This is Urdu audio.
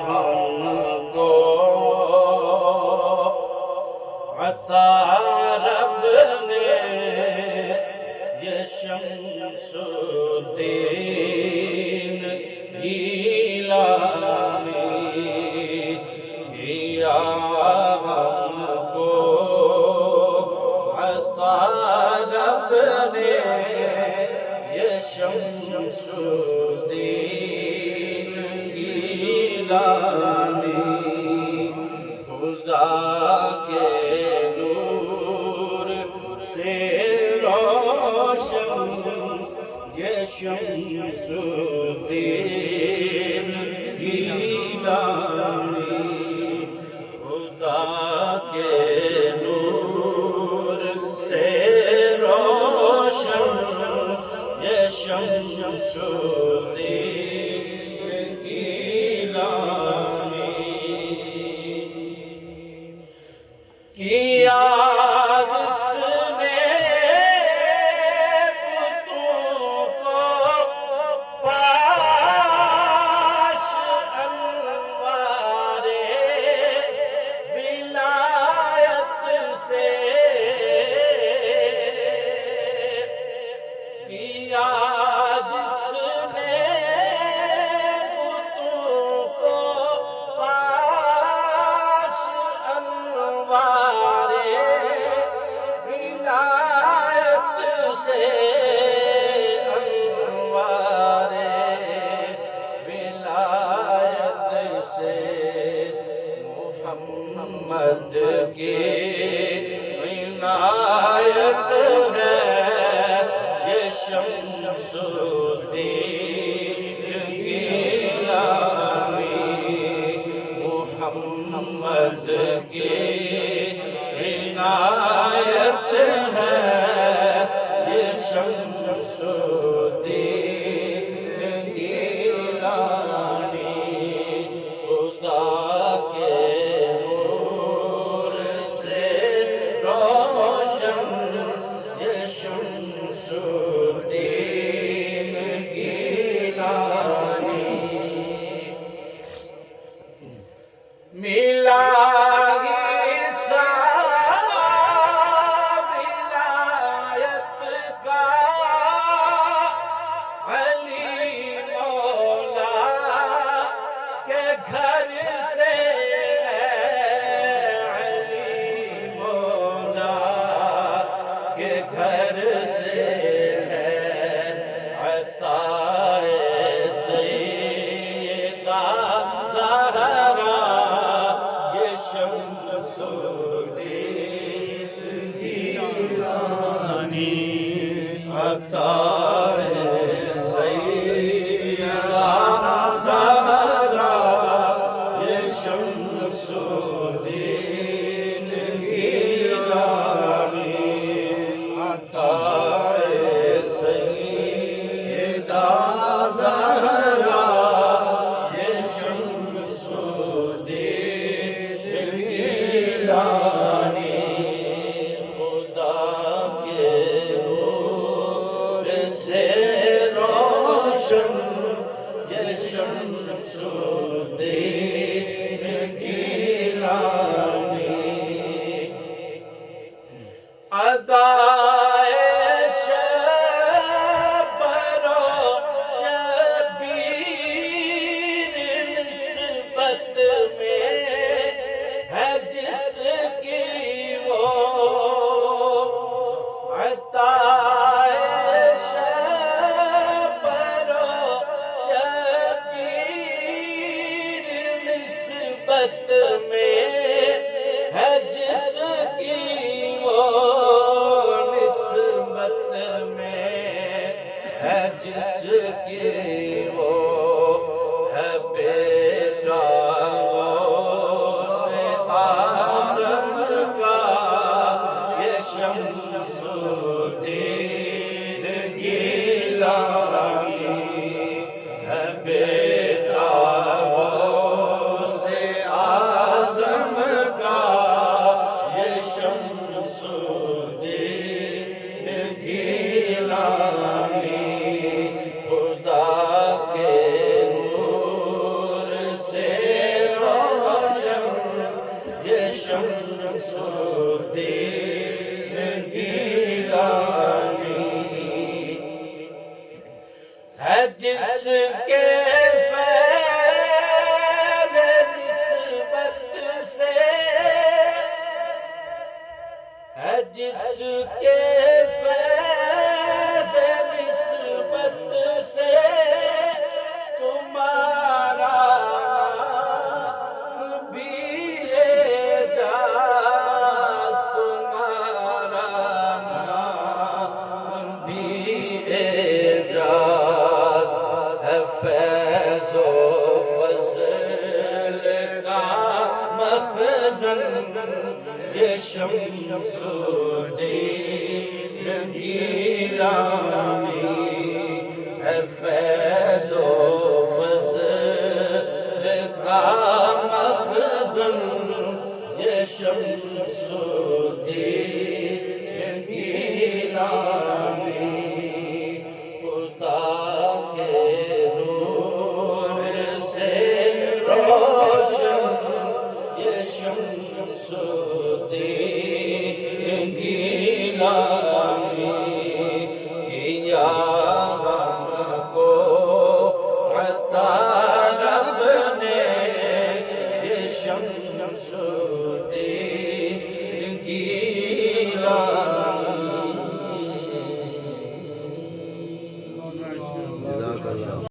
ہم کو عطا رب نے یہ شمس الدین گیلانی کیا ہم کو عطا رب نے یہ شمس الدین گیلانی خدا کے نور سے روشن یہ شمس الدین گیلانی خدا کے نور سے روشن یہ شمس الدین گیلانی کیا جس نے بتوں کو پاش انوار ولایت سے کیا جس نے بتوں کو پاش انوار ولایت سے انوار ولایت سے محمد کی عنایت ہے یہ شمس الدین گیلانی محمد کی عنایت ہے یہ شمس الدین گیلانی خدا کے نور سے روشن یہ شمس الدین گیلانی ملا عیسیٰ ولایت کا علی مولا کے گھر سے علی مولا کے گھر سے عطا سیدہ زہرا یہ شمس الدین گیلانی عطا سیدہ زہرا یہ شمس الدین گیلانی عطا سیدہ زہرا یہ شمس الدین گیلانی خدا کے نور سے روشن یہ شمس الدین گیلانی ادائے شبر و شبیر نسبت میں ہے جس کی وہ عطائے شبر و شبیر الدین گیلانی ہے جس کے فیض نسبت سے ہے جس کے فیض نسبت سے تمہارا نام بھی اعجاز تمہارا نام بھی اعجاز ہے فیض و فضل کا مخزن یہ شمس الدین گیلانی ہے فیض و فضل کا مخزن یہ شمس الدین گیلانی خدا کے نور سے روشن یہ شمس الدین گیلانی کیا ہم کو عطا رب نے یہ شمس الدین